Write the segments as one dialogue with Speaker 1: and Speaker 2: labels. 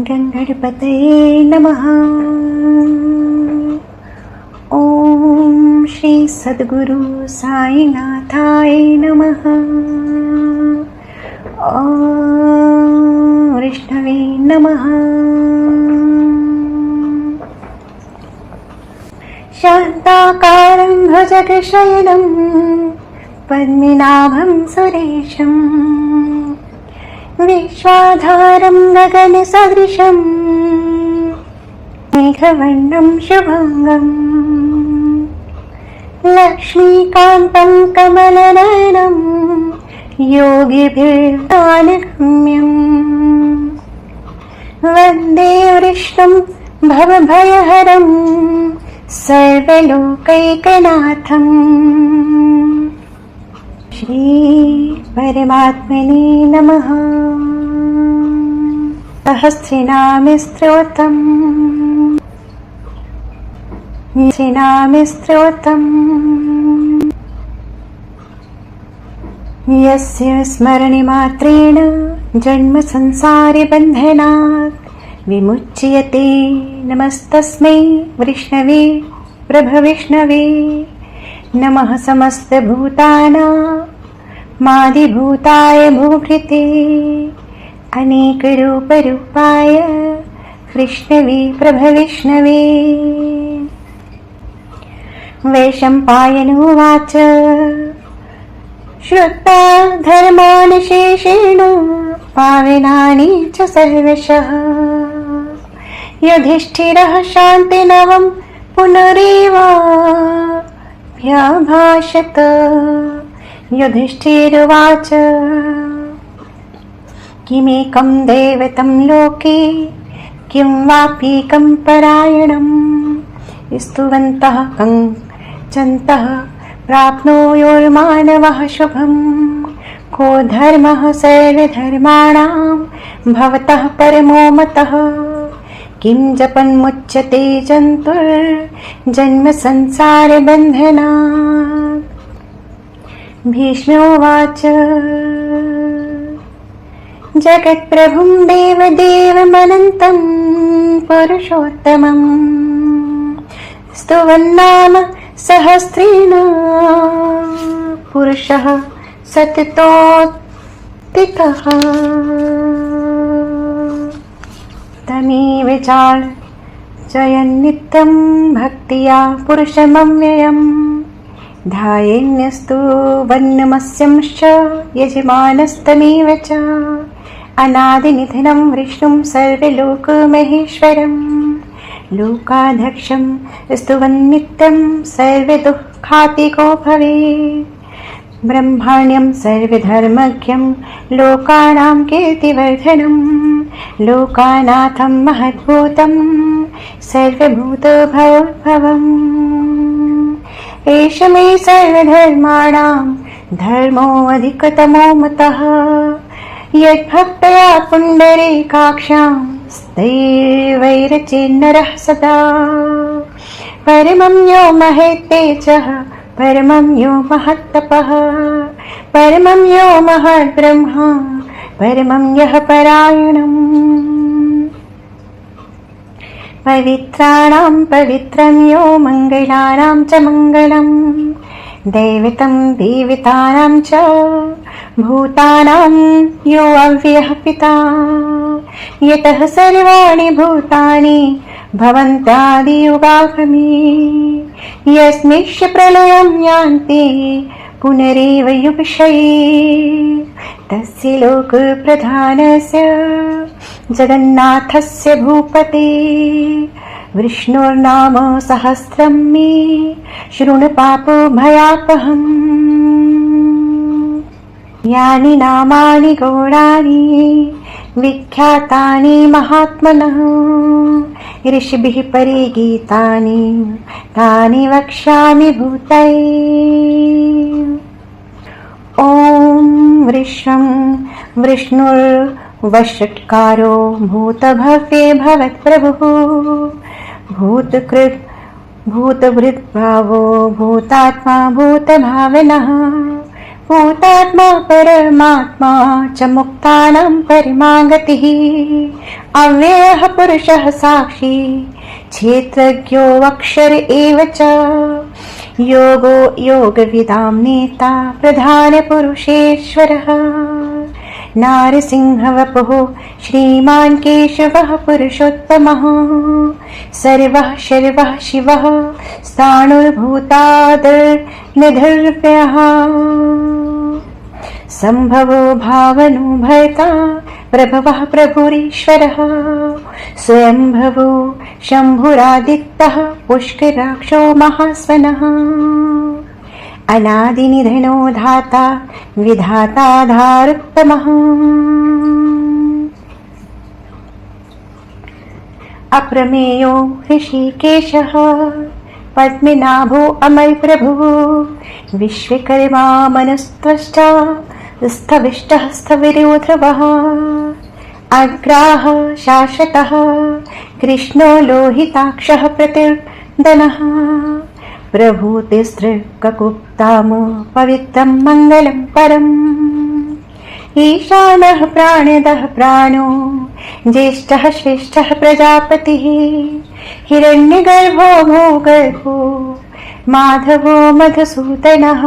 Speaker 1: गणपतये नमः। ओम श्री सद्गुरु साईनाथाय नमः। ओम विष्णवे नमः। शान्ताकारं भुजगशयनं पद्मनाभं सुरेशं विश्वाधारं गगनसदृशं मेघवर्णं शुभांगं लक्ष्मीकान्तं कमलनयनं योगिभिर्तानगम्यं वन्दे विष्णुं भवभयहरं सर्वलोकैकनाथम्। श्री परमात्मने नमः। सहस्रनामस्तोत्रम् यस्य स्मरणमात्रेण जन्म संसारे बन्धनात् विमुच्यते। नमस्तस्मै विष्णवे प्रभविष्णवे। नमः समस्तभूतानामादिभूताय भूभृते अनेकरूपरूपाय विष्णवे प्रभविष्णवे। वैशम्पायनोवाच श्रुत्वा धर्मान् शेषेण पावनानि च सर्वशः युधिष्ठिरः शान्तिनवं पुनरेवाभ्यभाषत। युधिष्ठिरुवाच किमेकं दैवतं लोके किं वाप्येकं परायणं स्तुवन्तः कञ्चन्तः प्राप्नुयुर्मानवः शुभं। को धर्मः सर्वधर्माणां भवतः परमो मतः किं जपन्मुच्यते जन्तुर्जन्म संसारबन्धनात्। भीष्मोवाच जगत्प्रभुं देवदेवमनन्तं पुरुषोत्तमं स्तुवन्नाम सहस्रेण पुरुषः सततोत्थितः। तमेव चार्चयन्नित्यं भक्त्या पुरुषमव्ययं ध्यायेन्यस्तु वन्नमस्यंश्च यजमानस्तमेव च। अनादिनिधनं विष्णुं सर्वलोकमहेश्वरं लोकाध्यक्षं स्तुवन्नित्यं सर्वदुःखातिको भवेत्। ब्रह्मण्यं सर्वधर्मज्ञं लोकानां कीर्तिवर्धनं लोकानाथं महद्भूतं सर्वभूतभवोद्भवम्। एष मे सर्वधर्माणां धर्मोऽधिकतमो मतः यद्भक्त्या पुण्डरीकाक्षां स्तैर्वैरचेन्नरः सदा। परमं यो महेत्तेजः परमं यो महत्तपः परमं यो महद्ब्रह्मा परमं यः परायणम्। पवित्राणां पवित्रं यो मङ्गलानां च मङ्गलं दैवतं देवतानां च भूतानां यो अव्ययः पिता। यतः सर्वाणि भूतानि भवन्त्यादियुगागमे यस्मिंश्च प्रलयं यान्ति पुनरेव युगक्षये। तस्य लोकप्रधानस्य जगन्नाथस्य भूपते विष्णुर्नाम सहस्रं मे शृणु पापभयापहम्। यानि नामानि गौणानि विख्यातानि महात्मनः ऋषिभिः परिगीतानि तानि वक्ष्यामि भूतये। ॐ विष्णुर्वषट्कारो भूतभव्ये भवत्प्रभुः भूतकृत् भूतभृद्भावो भूतात्मा भूतभावनः भूतात्मा परमात्मा च मुक्तानां परिमागतिः अव्ययः पुरुषः साक्षी क्षेत्रज्ञो अक्षर एव च योगो योगविदां नेता प्रधानपुरुषेश्वरः नारसिंहवपुः श्रीमान् केशवः पुरुषोत्तमः सर्वः शर्वः शिवः स्थाणुर्भूतादिर्निधर्व्यः सम्भवो भावनो भर्ता प्रभवः प्रभुरीश्वरः स्वयंभवो शम्भुरादित्तः पुष्कराक्षो महास्वनः अनादिनिधनो धाता विधाता धारुत्तमः अप्रमेयो ऋषिकेशः पद्मनाभो अमरप्रभुः विश्वकर्मा मनस्त्वष्टा स्थविष्टः स्थविरोध्रुवः अग्राः शाश्वतः कृष्णो लोहिताक्षः प्रतिर्दनः प्रभूतिस्त्रिककुप्ताम पवित्रं मङ्गलं परम् ईशानः प्राणदः प्राणो ज्येष्ठः श्रेष्ठः प्रजापतिः हिरण्यगर्भो भूगर्भो माधवो मधुसूदनः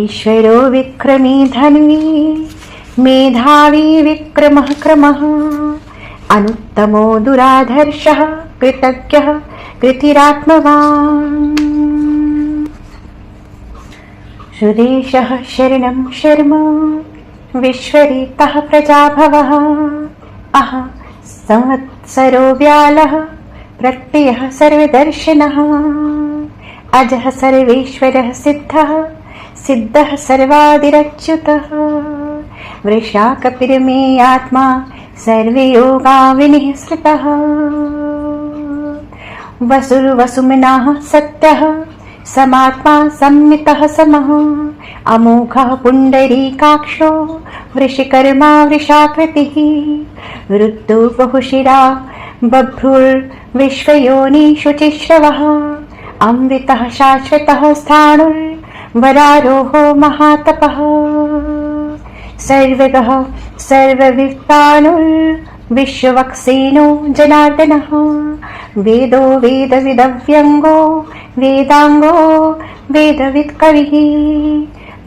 Speaker 1: ईश्वरो विक्रमी धन्वी मेधावी विक्रमः क्रमः अनुत्तमो दुराधर्षः कृतज्ञः कृतिरात्मवान् सुदेशः शरणं शर्म विश्वरेतः प्रजाभवः अह संवत्सरो व्यालः प्रत्ययः सर्वदर्शनः अजः सर्वेश्वरः सिद्धः सिद्धः सर्वादिरच्युतः वृषाकपिर्मे आत्मा सर्वे योगा विनिःसृतः वसुर्वसुमनः सत्यः समात्मा संमितः समः अमोघः पुण्डरीकाक्षो वृषिकर्मा वृषाकृतिः वृद्धो बहुशिरा बभ्रुर्विश्वयोनिषुचिश्रवः अमृतः शाश्वतः स्थाणुर्वरारोहो महातपः सर्वगः सर्ववित्तानुर्विश्ववक्सेनो जनार्दनः वेदो वेदविदव्यङ्गो वेदाङ्गो वेदवित्कविः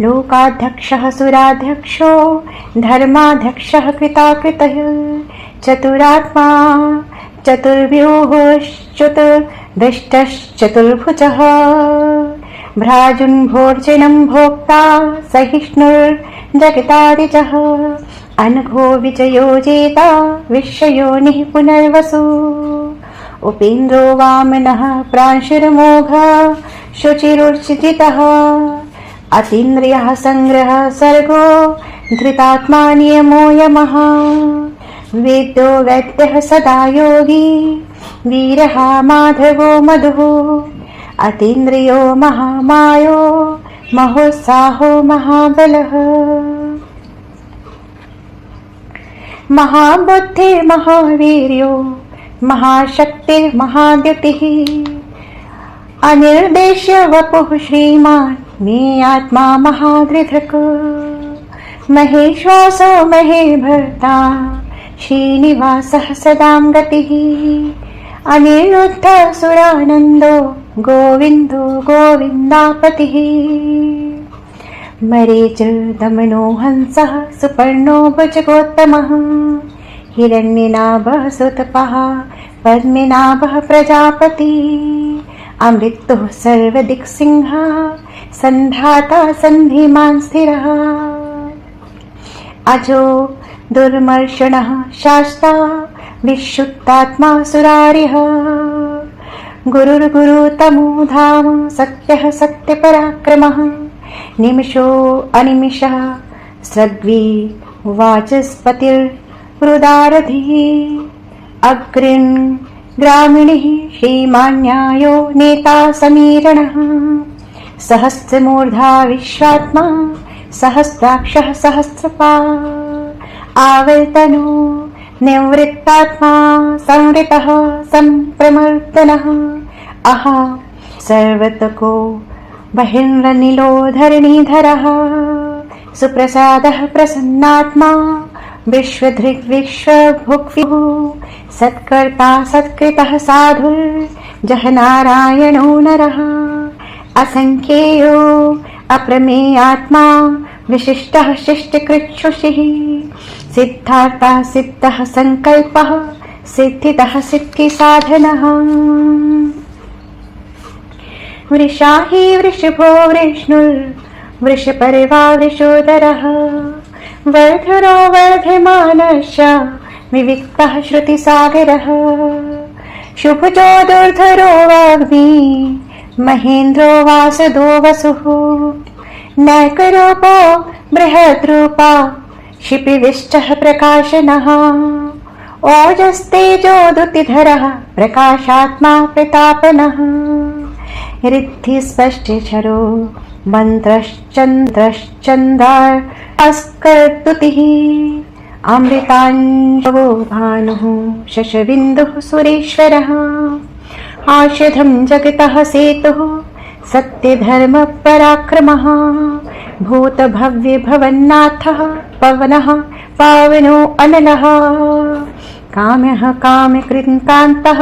Speaker 1: लोकाध्यक्षः सुराध्यक्षो धर्माध्यक्षः कृताकृतः चतुरात्मा चतुर्व्यूहश्चतुर्दष्टश्चतुर्भुजः भ्राजुन्भोर्जनं भोक्ता सहिष्णुर्जगतादिजः अनघो विजयो जेता विश्वयोनिः पुनर्वसु उपेन्द्रो वामनः प्रांशुर्मोघः शुचिरुर्चिजितः अतीन्द्रियः संग्रहः सर्गो धृतात्मा नियमो यमः वेद्यो वैद्यः सदा योगी वीरः माधवो मधुः अतीन्द्रियो महामायो महोत्साहो महाबलः महाबुद्धिर्महावीर्यो महाशक्तिर्महाद्युतिः अनिर्देश्य वपुः श्रीमान् मे आत्मा महादृधृक् महेश्वासो महेभर्ता श्रीनिवासः सदां गतिः अनिरुद्धः सुरानन्दो गोविन्दो गोविन्दापतिः मरीचिर्दमनो हंसः सुपर्णो भुजगोत्तमः हिरण्यनाभः सुतपः पद्मनाभः प्रजापति अमृतुः सर्वदिक्सिंहः सन्धाता सन्धिमान् स्थिरः अजो दुर्मर्षणः शास्ता विशुद्धात्मा सुरारिः गुरुर्गुरुतमो धाम सत्यः सत्यपराक्रमः निमिषो अनिमिषः सद्वी वाचस्पतिर्वृदारधिः अग्रिन् ग्रामिणीः श्रीमान्यायो नेता समीरणः सहस्रमूर्धा विश्वात्मा सहस्राक्षः सहस्रपात् आवर्तनो निवृत्तात्मा संवृतः सम्प्रमर्दनः अह सर्वतको बहिर्निलो धरणीधरः सुप्रसादः प्रसन्नात्मा विश्वधृग्विश्वभुक्विः सत्कर्ता सत्कृतः साधुर्जः नारायणो नरः असंख्येयो अप्रमेयात्मा विशिष्टः शिष्टकृच्छुषिः सिद्धार्थः सिद्धः संकल्पः सिद्धिदः सिद्धिसाधनः वृषाही वृषभो वृषपर्वा वृषोदरः वर्धरो वर्धमानश्च विविक्तः श्रुतिसागरः शुभजो दुर्धरो वाग्मी महेन्द्रो वासदो वसुः नैकरूपो बृहद्रूपा क्षिपिविष्टः प्रकाशनः ओजस्तेजोदुतिधरः प्रकाशात्मा प्रतापनः ऋद्धिस्पष्टचरो मन्त्रश्चन्द्रश्चन्द्रास्कर्तुतिः अमृतांशवो भानुः शशबिन्दुः सुरेश्वरः औषधं जगतः सेतुः सत्यधर्मपराक्रमः भूतभव्यभवन्नाथः पवनः पावनो अनलः काम्यः कामकृन्कान्तः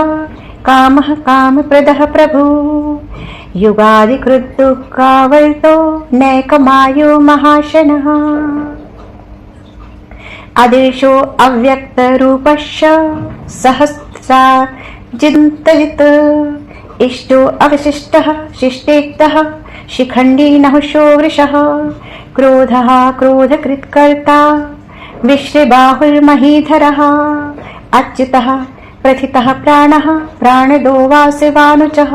Speaker 1: कामः कामप्रदः प्रभु युगादिकृद्दुःखावर्तो नैकमायो महाशनः आदेशो अव्यक्तरूपश्च सहस्राजिन्तवित् इष्टो अवशिष्टः शिष्टेक्तः शिखण्डी नहुषो वृषः क्रोधः क्रोधकृत्कर्ता विश्वबाहुर्महीधरः अच्युतः प्रथितः प्राणः प्राणदो वासवानुचः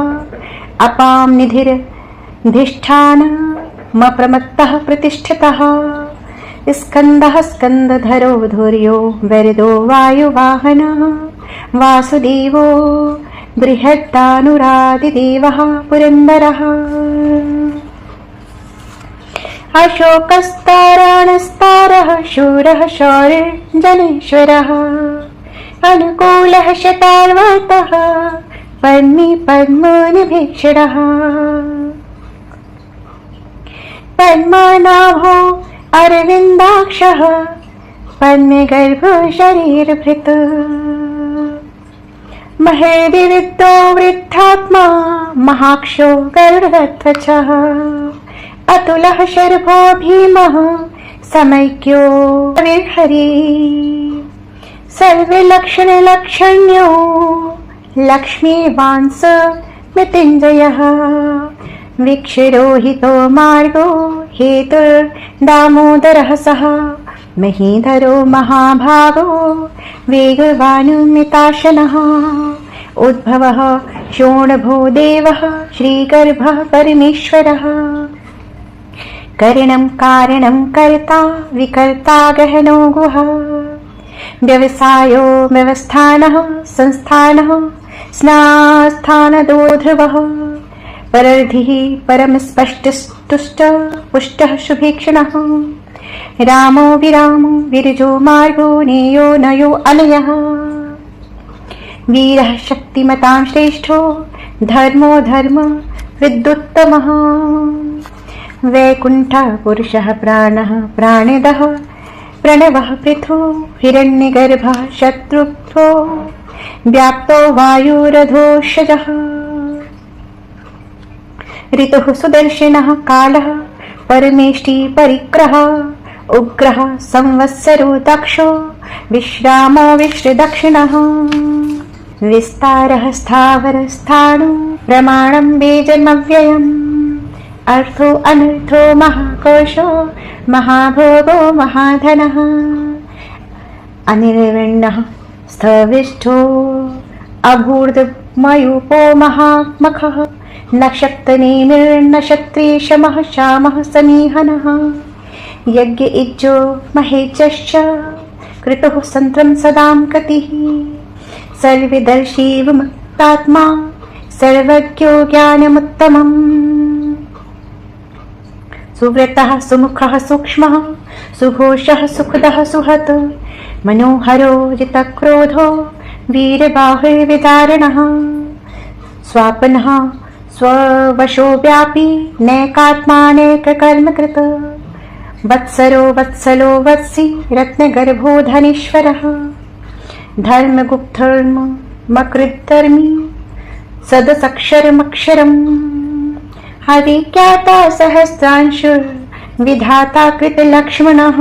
Speaker 1: अपां निधिरधिष्ठानमप्रमत्तः प्रतिष्ठितः स्कन्दः स्कन्दधरो धुर्यो वरदो वायुवाहनः वासुदेवो बृहत्तानुरादिदेवः पुरन्दरः अशोकस्ताराणस्तारः शूरः शौर्यजनेश्वरः अनुकूलः शतार्वर्तः पद्मी पद्मनिभीषणः पद्मनाभो अरविन्दाक्षः पद्मगर्भो शरीरभृत् महेदिविद्दो वृद्धात्मा महाक्षो गरुडध्वजः अतुलः शर्भो भीमः समैक्यो विहरी सर्वलक्षणलक्षण्यो लक्ष्मीवांस मृत्युञ्जयः विक्षिरोहितो मार्गो हेतुर्दामोदरः सः महीधरो महाभागो वेगवानुमिताशनः उद्भवः शोणभो देवः श्रीगर्भः परमेश्वरः करणं कारणं कर्ता विकर्ता गहनो गुहा व्यवसायो व्यवस्थानः संस्थानः स्नास्थानदो ध्रुवः परर्धिः परमस्पष्टस्तुष्ट पुष्टः शुभीक्षणः रामो विरामो विरजो मार्गो नेयो नयो अनयः वीरः शक्तिमतां श्रेष्ठो धर्मो धर्म विद्युत्तमः वैकुण्ठः पुरुषः प्राणः प्राणदः प्रणवः पृथु हिरण्यगर्भः शत्रुघ्नो व्याप्तो वायुरधोषजः ऋतुः सुदर्शनः कालः परमेष्टि परिग्रहः उग्रः संवत्सरो दक्षो विश्रामो विश्वदक्षिणः विस्तारः स्थावरस्थाणु प्रमाणं बीजमव्ययम् अर्थो अनर्थो महाकोशो महाभोगो महाधनः अनिर्विण्णः स्थविष्ठो अभूर्दमयूपो महामखः नक्षत्रनेमिर्नक्षत्रेशमः श्यामः समीहनः यज्ञ इज्जो महेजश्च कृतुः सन्त्रं सदां कतिः सर्वदर्शी विमुक्तात्मा सर्वज्ञो ज्ञानमुत्तमम् सुव्रतः सुमुखः सूक्ष्मः सुघोषः सुखदः सुहत मनोहरो जितक्रोधो वीरबाहुर्विदारणः स्वापनः स्ववशो व्यापी नैकात्मानेककर्मकृत वत्सरो वत्सलो वत्सी रत्नगर्भो धनीश्वरः धर्मगुप्तर्मकृद्धर्मी सदसक्षरमक्षरम् हरिज्ञाता सहस्रांशुर्विधाता कृतलक्ष्मणः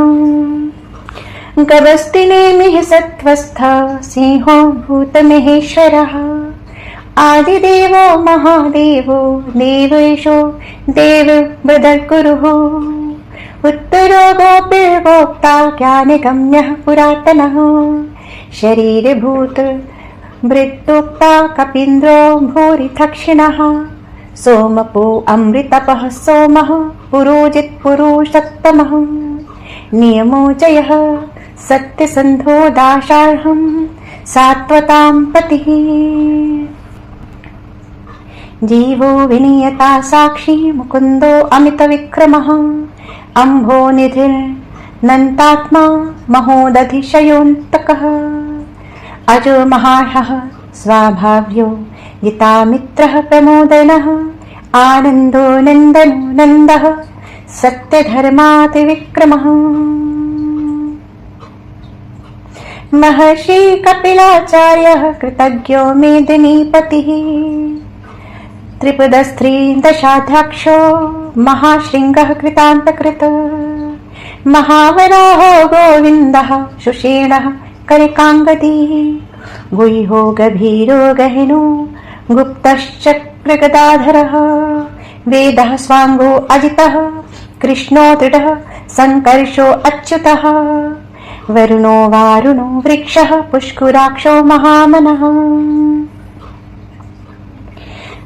Speaker 1: गवस्तिनेमिः सत्त्वस्थः सिंहो भूतमहेश्वरः आदिदेवो महादेवो देवेशो देववृदर्गुरुः उत्तरो गोपिर्गोप्ता ज्ञानगम्यः पुरातनः शरीरभूत वृत्तोक्ता कपीन्द्रो भूरिथक्षिणः सोमपो अमृतपः सोमः पुरोजित् पुरुषोत्तमः नियमो जयः सत्यसन्धो दाशार्हं सात्वतां पतिः जीवो विनियता साक्षी मुकुन्दो अमितविक्रमः अम्भो निधिर्नन्तात्मा महोदधिशयोऽन्तकः अजो महाह्यः स्वाभाव्यो जितामित्रः प्रमोदनः आनन्दो नन्दनो नन्दः सत्यधर्मातिविक्रमः महर्षि कपिलाचार्यः कृतज्ञो मेदिनीपतिः त्रिपदस्त्रीदशाध्यक्षो महाशृङ्गः कृतान्तकृत महावराहो गोविन्दः सुषेणः करिकाङ्गदी गुह्यो गभीरो गहिनो गुप्तश्चक्रगदाधरः वेदः स्वाङ्गो अजितः कृष्णो दृढः सङ्कर्षो अच्युतः वरुणो वारुणो वृक्षः पुष्कुराक्षो महामनः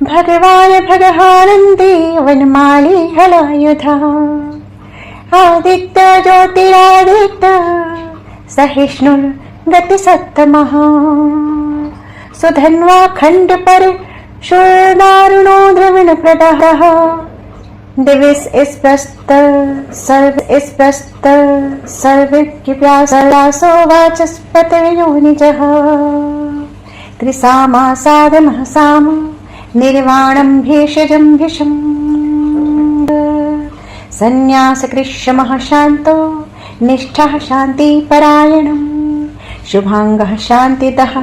Speaker 1: भगवान् भगहानन्दे वनमाली हलायुधः आदित्य ज्योतिरादित्य सहिष्णुर्गतिसत्तमः सुधन्वा खण्डपर शूरदारुणो द्रविणप्रदः दिविस्प्रस्त सर्वज्ञव्यासो वाचस्पतयोनिजः त्रिसामा साधमः साम निर्वाणं भेषजं भिषम् सन्न्यासकृशमः शान्तो निष्ठः शान्तिपरायणम् शुभाङ्गः शान्तिदः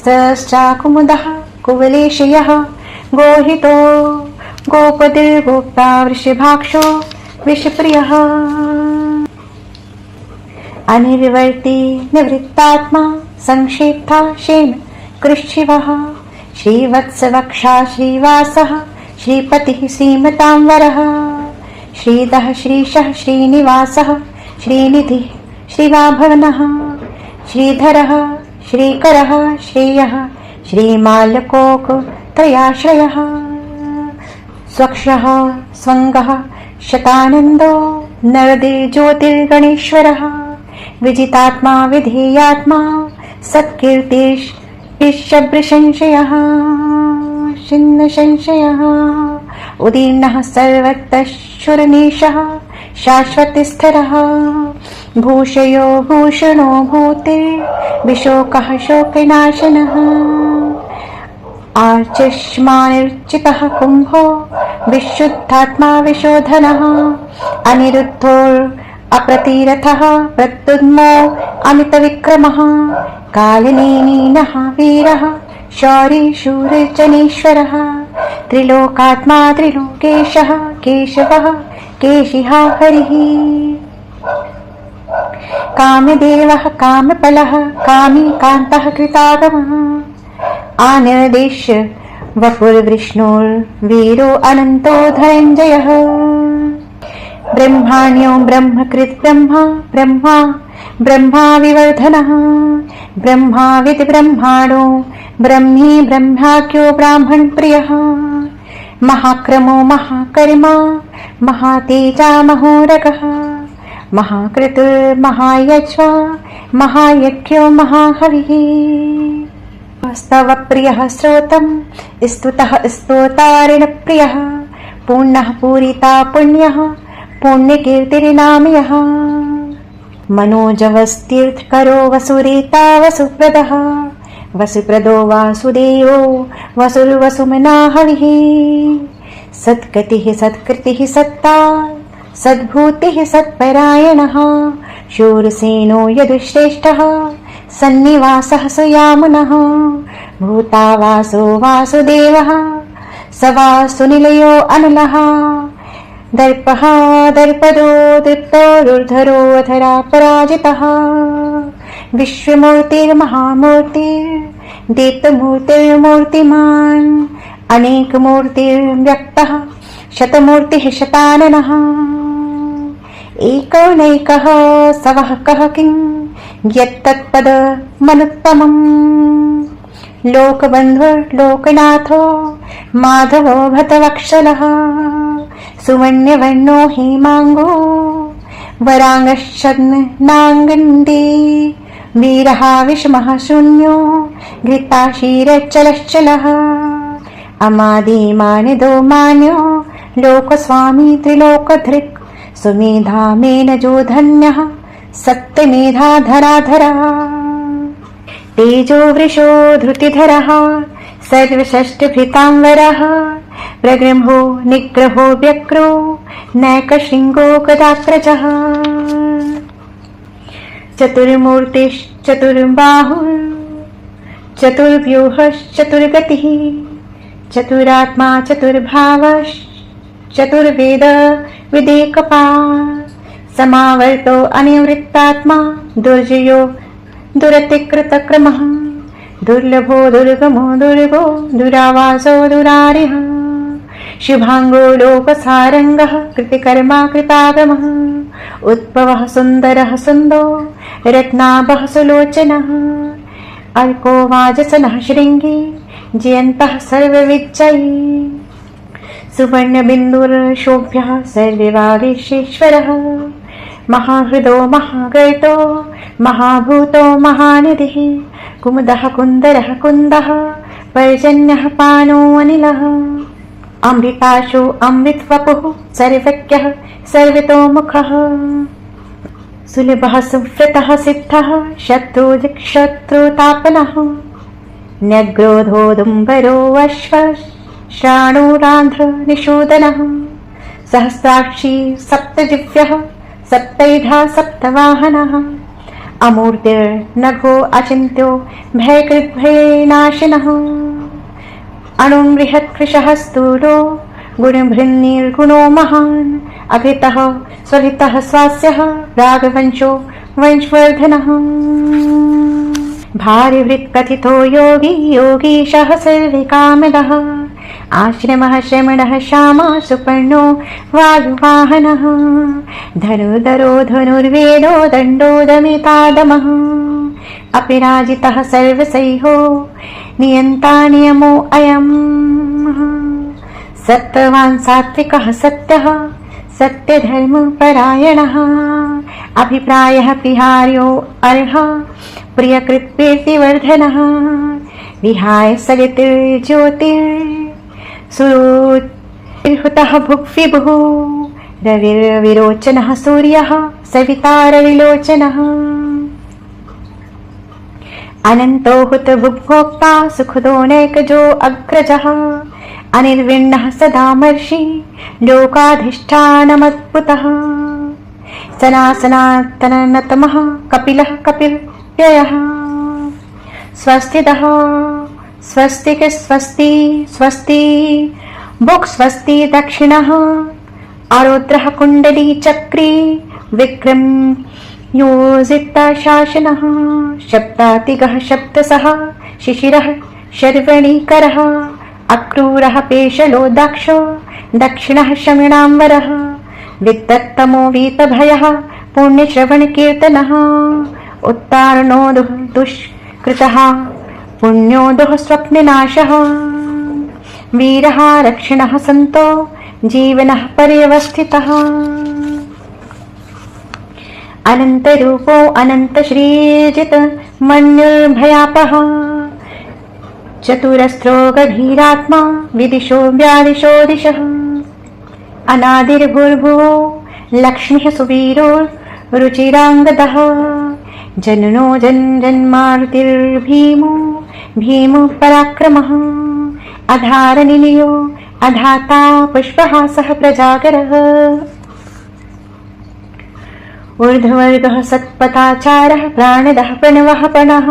Speaker 1: सहस्राकुमुदः कुवलेशयः गोहितो गोपतिर्गोप्ता वृषभाक्षो विषप्रियः अनिर्वर्ती निवृत्तात्मा संक्षेप्ता शेन कृच्छिवः श्रीवत्सवक्षा श्रीवासः श्रीपतिः श्रीमतांवरः श्रीदः श्रीशः श्रीनिवासः श्रीनिधिः श्रीवाभवनः श्रीधरः श्रीकरः श्रेयः श्रीमाल्यकोकत्रयाश्रयः स्वक्षः स्वङ्गः शतानन्दो नरदे ज्योतिर्गणेश्वरः विजितात्मा विधेयात्मा सत्कीर्तिश्शब्रसंशयः छिन्नसंशयः उदीर्णः सर्वतः शूरनीशः शाश्वतस्थिरः भूषयो भूषणो भूतिर्विशोकः शोकनाशनः आर्चिष्मानिर्चितः कुम्भो विशुद्धात्मा विशोधनः अनिरुद्धोऽप्रतिरथः प्रत्युन्मो अमितविक्रमः कालनेमिनः वीरः शौरी शूरजनेश्वरः त्रिलोकात्मा त्रिलोकेशः केशवः केशिहा हरिः कामदेवः कामपलः कामी कान्तः कृतागमः आनिर्देश्य वपुर्विष्णुर्वीरो अनन्तो धनञ्जयः ब्रह्माण्यो ब्रह्मकृत् ब्रह्मा ब्रह्मा विवर्धनः ब्रह्माविद् ब्रह्माणो ब्रह्मी ब्रह्माख्यो ब्राह्मण प्रियः महाक्रमो महाकर्मा महातेजा महोरगः महाकृतुर्महायज्वा महायज्ञो महाहविः स्तव प्रियः श्रोतं स्तुतः स्तोतारिण प्रियः पूर्णः पूरिता पुण्यः पुण्यकीर्तिर्नामयः मनोजवस्तीर्थकरो वसुरेता वसुप्रदः वसुप्रदो वासुदेवो वसुर्वसुमना हविः सद्गतिः सत्कृतिः सत्ता सद्भूतिः सत्परायणः शूरसेनो यदुश्रेष्ठः सन्निवासः सुयामुनः भूतावासो वासुदेवः स वासुनिलयो अनलः दर्पः दर्पदो दृप्तोरुर्धरो अधरा पराजितः विश्वमूर्तिर्महामूर्तिर्दीप्तमूर्तिर्मूर्तिमान् अनेकमूर्तिर्व्यक्तः शतमूर्तिः शताननः एकोनैकः सवः कः किं यत्तत्पदमनुत्तमम् लोकबन्धुर्लोकनाथो माधवो भतवक्षलः सुवर्णवर्णो हेमाङ्गो वराङ्गश्चन्नाङ्गन्दी वीरः विषमः शून्यो घृताशीरच्चलश्चलः अमादिमानिदो मान्यो लोकस्वामी त्रिलोकधृक् सुमेधामेनजो धन्यः सप्तमेधाधराधरः तेजो वृषो धृतिधरः सर्वषष्ठभृताम्बरः प्रगृह्णो निग्रहो व्यग्रो नैकशृङ्गो गदाग्रजः चतुर्मूर्तिश्चतुर्बाहुः चतुर्व्यूहश्चतुर्गतिः चतुरात्मा चतुर्भावश्चतुर्वेद विदेकपाः समावर्तो अनिवृत्तात्मा दुर्जयो दुरतिकृतक्रमः दुर्लभो दुर्गमो दुर्गो दुरावासो दुरारिः शुभाङ्गो लोकसारङ्गः कृतिकर्मा कृतागमः उत्पवः सुन्दरः सुन्दो रत्नाभः सुलोचनः अर्को वाजसनः शृङ्गी जयन्तः सर्वविजयी सुवर्णबिन्दुर्शोभ्यः सर्ववागीश्वरः महाहृदो महागर्तो महाभूतो महानिधिः कुमुदः कुन्दरः कुन्दः पर्जन्यः पानो अनिलः अमृताशो अमृतवपुः सर्वज्ञः सर्वतोमुखः सुलभः सुव्रतः सिद्धः शत्रुतापनः न्यग्रोधोदुम्बरो अश्वश्राणुरान्ध्र निषूदनः सहस्राक्षी सप्तजिह्वः सप्तैधा सप्तवाहनः अमूर्तिर्नघो अचिन्त्यो भयकृद्भयनाशिनः अणुबृहत्कृशः स्थूलो गुणभृन्निर्गुणो महान् अघृतः स्वरितः स्वास्यः राघवंशो वंशवर्धनः भार्यवृत्कथितो योगी योगीशः सर्वकामदः आश्रमः श्रमणः श्यामा सुपर्णो वायुवाहनः धनुर्धरो धनुर्वेदो दण्डो दमितादमः अपिराजितः सर्वसैहो नियन्ता नियमो अयम् सत्त्ववान् सात्विकः सत्यः सत्यधर्मपरायणः अभिप्रायः पिहार्यो अर्हः प्रियकृत्कीर्तिवर्धनः विहाय सलितिर्ज्योतिर्सुरुहुतः भुक्विभुः रविर्विरोचनः सूर्यः सविता रविलोचनः अनन्तो हुतभुग्भोक्ता सुखदो नैकजो अग्रजः अनिर्विण्णः सदामर्षि लोकाधिष्ठानमद्भुतः सनातनतमः कपिलः कपिलव्ययः स्वस्तिदः स्वस्तिक स्वस्ति स्वस्ति बुक् स्वस्ति दक्षिणः आरुद्रः कुण्डली चक्री विक्रम योजितशासनः शब्दातिगः शब्दसः शिशिरः शर्वणीकरः अक्रूरः पेशलो दक्षो दक्षिणः शमिणाम्बरः वित्तत्तमो वीतभयः पुण्यश्रवणकीर्तनः उत्तारणो दुष्कृतः पुण्यो दुःस्वप्ननाशः वीरः रक्षिणः सन्तो जीवनः पर्यवस्थितः अनन्तरूपो अनन्तश्रीजित मन्युर्भयापः चतुरस्रो गभीरात्मा विदिशो व्यादिशो दिशः अनादिर्भूर्भुवो लक्ष्मीः सुवीरो रुचिराङ्गदः जननो जन्मार्तिर्भीमो भीमो पराक्रमः अधारनिलयो अधाता पुष्पहासः प्रजागरः ऊर्ध्ववर्गः सत्पथाचारः प्राणदः प्रणवः पणः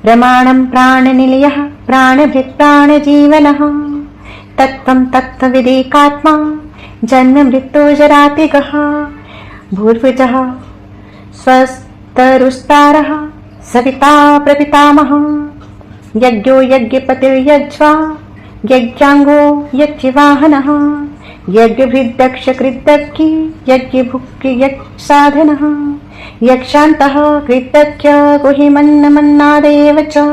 Speaker 1: प्रमाणं प्राणनिलयः प्राणभृत् प्राणजीवनः तत्त्वं तत्त्वविदेकात्मा जन्म मृत्युजरातिगः भूर्भुजः स्वस्तरुस्तारः सविता प्रपितामहः यज्ञो यज्ञपतिर्यज्वा यज्ञाङ्गो यज्ञवाहनः यज्ञभृद्दक्षकृद्दग्गी यज्ञभुक्ति यज्ञसाधनः यक्षान्तः कृतज्ञ गुहिमन्नमन्नादेव च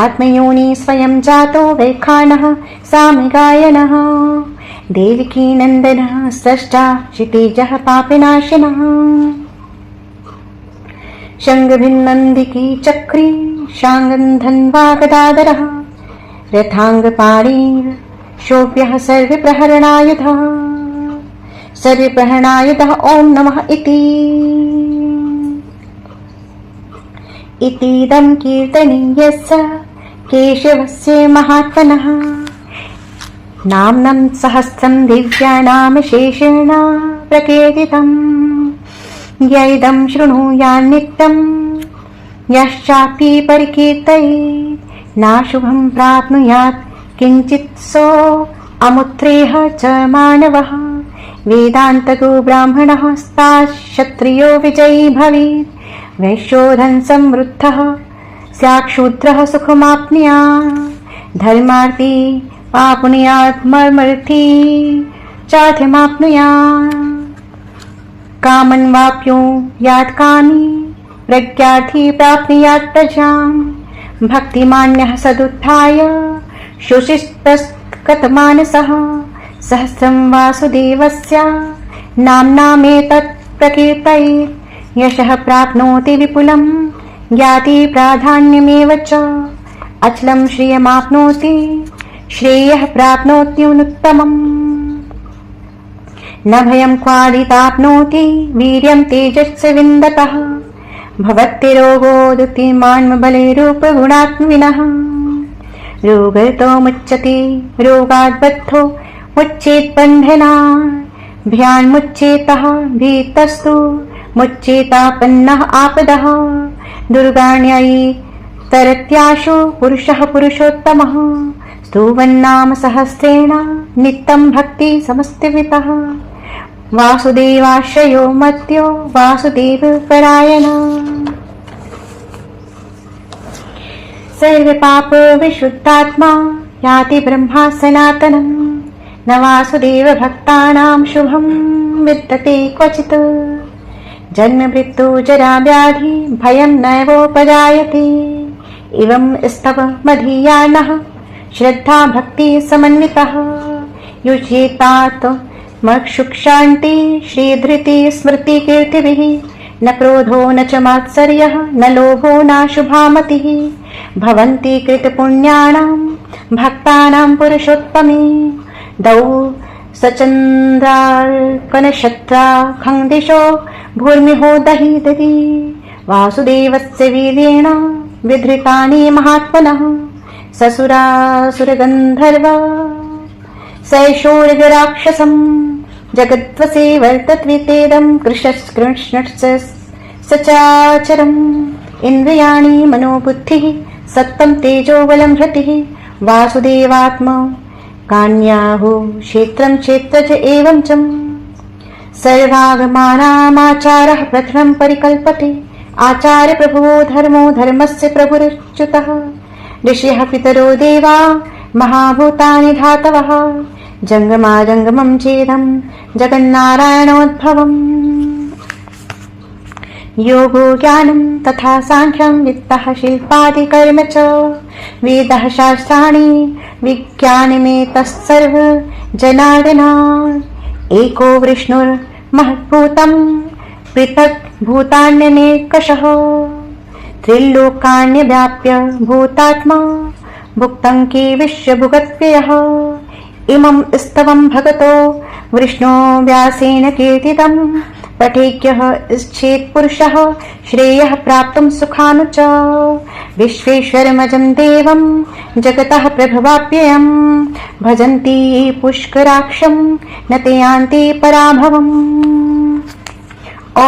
Speaker 1: आत्मयोनि स्वयं जातो वैखानः सामिगायनः देवकी नन्दनः स्रष्टा क्षितिजः पापिनाशिनः शङ्खभिन्नन्दिकी चक्री शाङ्गन्धन्वा गदाधरः रथाङ्गपाणिः शोभ्यः सर्वप्रहरणायुधः सर्वप्रहरणायुधः ॐ नमः इतीदं कीर्तनीयस्य केशवस्य महात्मनः नाम्नं सहस्रं दिव्यानामशेषेण प्रकीर्तितम् यैदं शृणुयान्नित्यं यश्चापि परिकीर्तयेत् नाशुभं प्राप्नुयात् किञ्चित् सो अमुत्रेह च मानवः वेदान्तको ब्राह्मणः स्ताक्षत्रियो विजयी भवेत् वैश्योधन समृद्धः स्यात् शूद्रः सुखमाप्नुयात् धर्मार्थी पापुण्यात् मर्मर्थी चार्थमाप्नुयात् कामन् वाप्यो यात् कामी प्रज्ञार्थी प्राप्नुयात् प्रजाम् भक्तिमान्यः सदुत्थाय शुचिस्तत्कतमानसः सहस्रं वासुदेवस्य नाम्नामेतत् प्रकीर्तयेत् यशः प्राप्नोति विपुलं ज्ञाति प्राधान्यमेव च अचलं श्रियमाप्नोति श्रेयः प्राप्नोत्युत्तमम् न भयं क्वादिताप्नोति वीर्यं तेजश्च विन्दतः भवत्यरोगो दुःखिमान्मबलैरूपगुणात्मविनः रोगतो मुच्यते रोगाद्बद्धो मुच्येत् भयान्मुच्येतः भीतस्तु मुच्येतापन्नः आपदः दुर्गाण्ययि तरत्याशु पुरुषः पुरुषोत्तमः स्तुवन्नाम सहस्रेण नित्यं भक्ति समस्तिवितः वासुदेवाश्रयो मत्यो वासुदेव परायण सर्वपाप विशुद्धात्मा याति ब्रह्मा सनातनं न वासुदेव भक्तानां शुभं विद्यते क्वचित् जन्म मृत्यु जरा व्याधि भयं नैवोपजायते एवं स्तव मधीयानः श्रद्धा भक्ति समन्वितः युज्येतात् मक्षुक्षान्ति श्रीधृति स्मृति कीर्तिभिः न क्रोधो न च मात्सर्यः न लोभो न शुभामतिः भवन्ति कृतपुण्यानां भक्तानां पुरुषोत्तमे दौ सचन्द्रार्कनक्षत्रा खङ्दिशो भूर्मिहो दहीदति वासुदेवस्य वीर्येण विधृतानि महात्मनः ससुरासुरगन्धर्वा सैषोर्गराक्षसं जगद्वसे वर्तत्वितेदं कृष्णश्च सचाचरम् इन्द्रियाणि मनोबुद्धिः सत्तं तेजोबलं हृतिः वासुदेवात्मा कान्याहु क्षेत्रं क्षेत्रज एवं च सर्वागमानामाचारः प्रथमं परिकल्पते आचार्य प्रभुवो धर्मो धर्मस्य प्रभुरच्युतः ऋषयः पितरो देवा महाभूतानि धातवः जङ्गमाजङ्गमं चेदं जगन्नारायणोद्भवम् योगो ज्ञानं तथा साङ्ख्यं वित्तः शिल्पादिकर्म च वेदः शास्त्राणि विज्ञानमेतस्सर्व जनार्दनात् एको विष्णुर्महद्भूतं पृथक् भूतान्यनेकशः त्रिलोकान्यव्याप्य भूतात्मा भुक्तं के विश्वभुगत्ययः इमं स्तवं भगतो विष्णो व्यासेन कीर्तितं पठेज्ञः इच्छेत् पुरुषः श्रेयः प्राप्तुं सुखानु च विश्वेश्वरमजं देवं जगतः प्रभवाप्ययम् भजन्ति पुष्कराक्षं न ते यान्ति पराभवम्। ॐ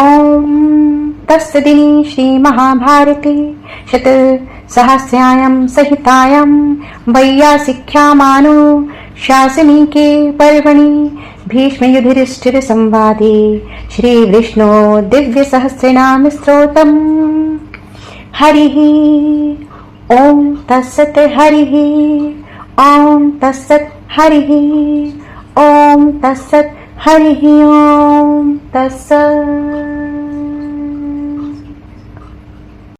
Speaker 1: तत्सदिनी श्रीमहाभारते शतसहस्रायां संहितायां वैयासिक्यामानो शासनिके पर्वणि भीष्मयुधिष्ठिरसंवादे श्रीविष्णो दिव्यसहस्रनाम स्तोत्रम् हरिः ॐ तत्सत् हरिः ॐ तत्सत् हरिः ॐ तत्सत् हरिः ॐ तत्सत्।